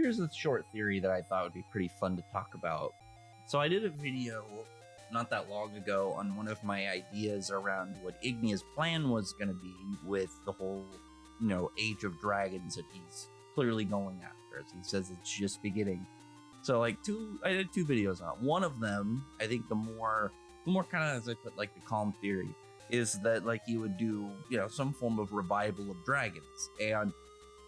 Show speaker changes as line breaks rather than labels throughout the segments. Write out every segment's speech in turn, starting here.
here's a short theory that I thought would be pretty fun to talk about. So I did a video not that long ago on one of my ideas around what Ignia's plan was going to be with the whole, Age of Dragons that he's clearly going after. As he says, it's just beginning. So I did two videos on it. One of them, I think the more kind of, as I put, like the calm theory, is that like he would do, some form of revival of dragons. And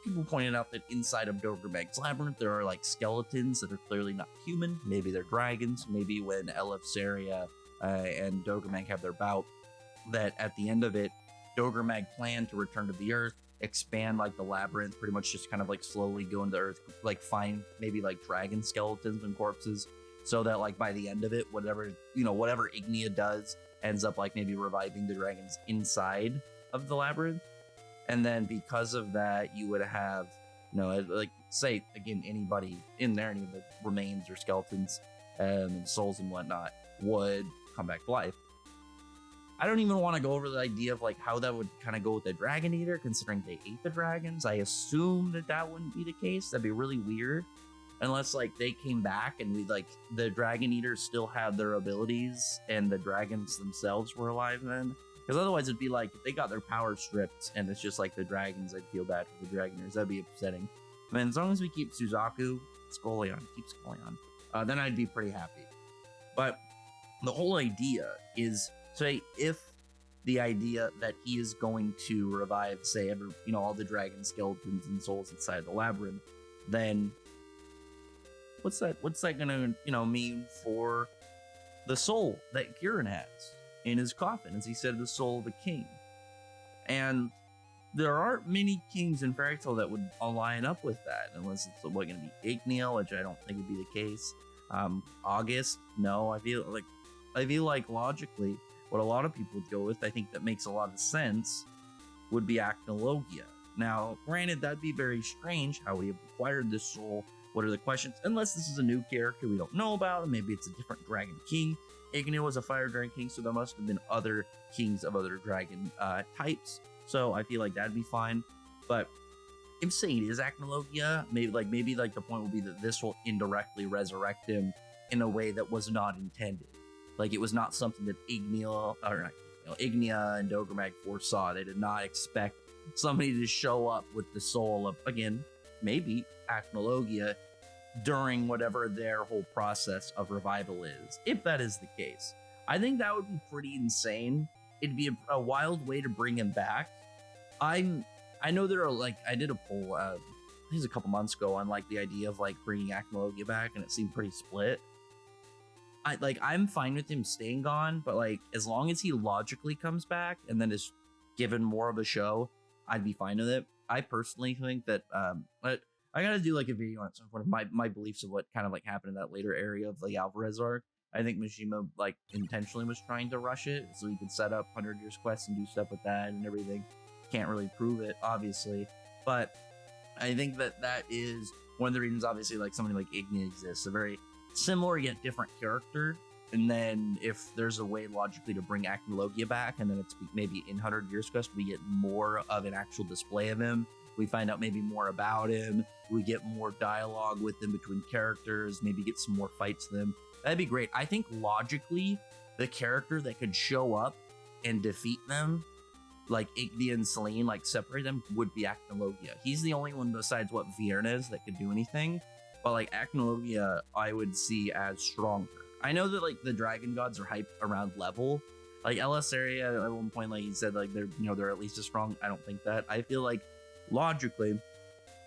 people pointed out that inside of Dogromag's labyrinth, there are like skeletons that are clearly not human. Maybe they're dragons. Maybe when Elefsaria and Dogromag have their bout, that at the end of it, Dogromag planned to return to the Earth, expand like the labyrinth, pretty much just kind of like slowly go into the Earth, like find maybe like dragon skeletons and corpses, so that like by the end of it, whatever Ignia does ends up like maybe reviving the dragons inside of the labyrinth. And then because of that, you would have, like say again, anybody in there, any of the remains or skeletons and souls and whatnot would come back to life. I don't even want to go over the idea of like how that would kind of go with the Dragon Eater, considering they ate the dragons. I assume that wouldn't be the case. That'd be really weird. Unless like they came back and we like the Dragon Eaters still had their abilities and the dragons themselves were alive then. Because otherwise it'd be like if they got their power stripped and it's just like the dragons, I'd feel bad for the Dragon Eaters. That'd be upsetting. I mean, as long as we keep Suzaku, keep Scoleon, then I'd be pretty happy. But the whole idea is, say, if the idea that he is going to revive, say, all the dragon skeletons and souls inside the labyrinth, then what's that gonna, mean for the soul that Kieran has in his coffin? As he said, the soul of a king. And there aren't many kings in fairy tale that would line up with that, unless it's going to be Ignia, which I don't think would be the case. August, no. I feel like logically, what a lot of people would go with, I think that makes a lot of sense, would be Acnologia. Now, granted, that'd be very strange. How would he have acquired this soul? What are the questions? Unless this is a new character we don't know about, maybe it's a different dragon king. Ignia was a fire dragon king, so there must have been other kings of other dragon types. So I feel like that'd be fine. But if saying it is Acnologia, maybe the point will be that this will indirectly resurrect him in a way that was not intended. Like it was not something that Ignia and Dogromag foresaw. They did not expect somebody to show up with the soul of, again, maybe Acnologia during whatever their whole process of revival is. If that is the case, I think that would be pretty insane. It'd be a wild way to bring him back. I know there are like, I did a poll, I think it was a couple months ago on like the idea of like bringing Acnologia back, and it seemed pretty split. I'm fine with him staying gone, but like as long as he logically comes back and then is given more of a show, I'd be fine with it. I personally think that I gotta do like a video on some point of my beliefs of what kind of like happened in that later area of the Alvarez arc. I think Mishima like intentionally was trying to rush it so he could set up 100 Years Quest and do stuff with that and everything. Can't really prove it, obviously, but I think that is one of the reasons. Obviously, like somebody like Ignia exists, a very similar yet different character. And then if there's a way logically to bring Acnologia back, and then it's maybe in 100 Years Quest we get more of an actual display of him. We find out maybe more about him. We get more dialogue with him between characters. Maybe get some more fights with him. That'd be great. I think logically, the character that could show up and defeat them, like Ignia and Selene, like separate them, would be Acnologia. He's the only one besides Viernes that could do anything. But like Acnologia, I would see as stronger. I know that like the dragon gods are hyped around level. Like Elefsaria at one point, like he said, like they're at least as strong. I don't think that. I feel like logically,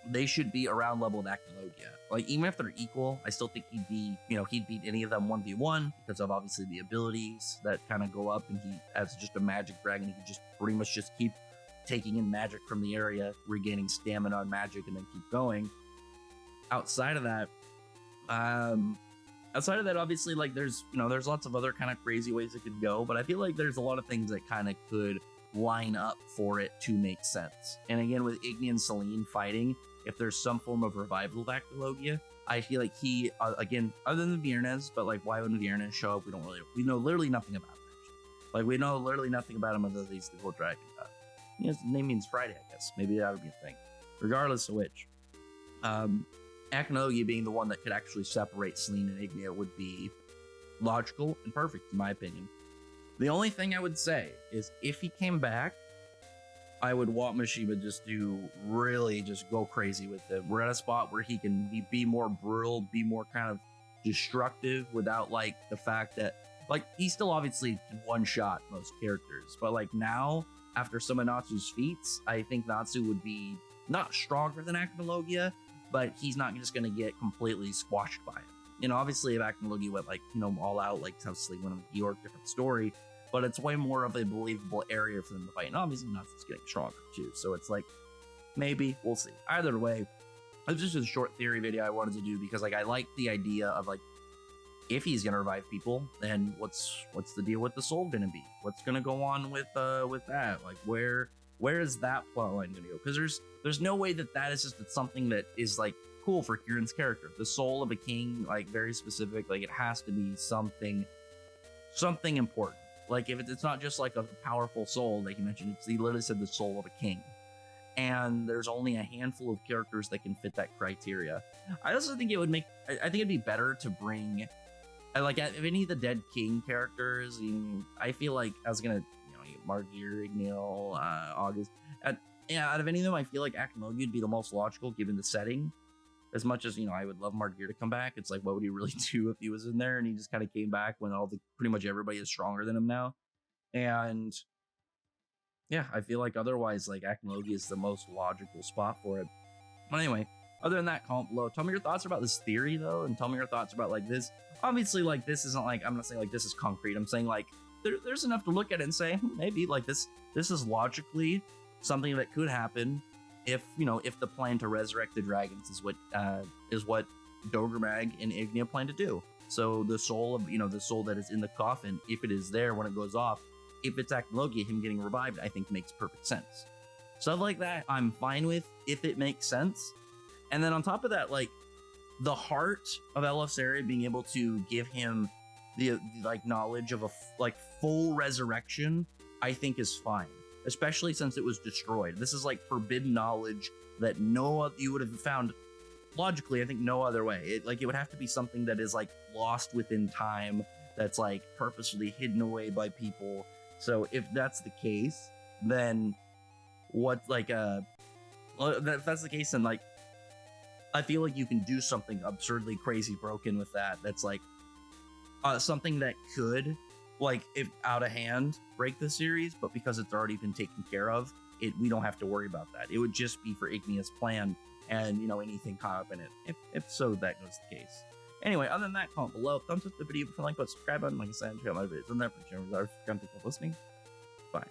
they should be around level with Acnologia. Like even if they're equal, I still think he'd beat any of them 1v1 because of obviously the abilities that kind of go up, and he as just a magic dragon, he can just pretty much just keep taking in magic from the area, regaining stamina on magic, and then keep going. Outside of that, obviously, like there's lots of other kind of crazy ways it could go, but I feel like there's a lot of things that kind of could line up for it to make sense. And again, with Ignia and Selene fighting, if there's some form of revival of Acnologia, I feel like he, again, other than Viernes, but like why wouldn't Viernes show up? We know literally nothing about him. Like we know literally nothing about him other than he's the whole dragon god. His name means Friday, I guess. Maybe that would be a thing. Regardless of which, Akanogi being the one that could actually separate Selene and Ignia would be logical and perfect, in my opinion. The only thing I would say is if he came back, I would want Mishiba just go crazy with him. We're at a spot where he can be more brutal, be more kind of destructive without like the fact that like he still obviously can one-shot most characters, but like now after some of Natsu's feats, I think Natsu would be not stronger than Acnologia, but he's not just gonna get completely squashed by it. Obviously if Acnologia went like, all out, like how Sleep went on the York, different story, but it's way more of a believable area for them to fight. And obviously Natsu's getting stronger too, so it's like, maybe, we'll see. Either way, it was just a short theory video I wanted to do because like I like the idea of like, if he's gonna revive people, then what's the deal with the soul gonna be? What's gonna go on with that? Like where is that plotline gonna go? Because there's no way that is just something that is like cool for Kieran's character. The soul of a king, like very specific, like it has to be something important. Like if it's not just like a powerful soul, like you mentioned, he literally said the soul of a king. And there's only a handful of characters that can fit that criteria. I also think I think it'd be better to bring like if any of the dead king characters, I feel like I was gonna, Margir, Ignil, August. Out of any of them, I feel like Akanogi would be the most logical given the setting. As much as I would love Margir to come back, it's like what would he really do if he was in there and he just kind of came back when pretty much everybody is stronger than him now, and yeah, I feel like otherwise like Akanogi is the most logical spot for it. But anyway, other than that, comment below. Tell me your thoughts about this theory though, and tell me your thoughts about like this. Obviously, like this isn't like I'm not saying like this is concrete. I'm saying like there's enough to look at it and say maybe like this is logically something that could happen if if the plan to resurrect the dragons is what Dogremag and Ignia plan to do. So the soul of the soul that is in the coffin, if it is there when it goes off, if it's Aknologia, him getting revived, I think makes perfect sense. Stuff like that I'm fine with if it makes sense. And then on top of that, like the heart of Eleftheria being able to give him the like knowledge of a full resurrection, I think is fine, especially since it was destroyed. This is like forbidden knowledge that you would have found logically, I think, no other way. It would have to be something that is like lost within time, that's like purposefully hidden away by people. So if that's the case, then if that's the case, then like I feel like you can do something absurdly crazy broken with that. That's like something that could, like, if out of hand, break the series, but because it's already been taken care of, we don't have to worry about that. It would just be for Ignia's plan and anything caught up in it. If so, that goes the case. Anyway, other than that, comment below, thumbs up the video, like, subscribe button, like I said, check out my videos on there for channels. Thank you for listening. Bye.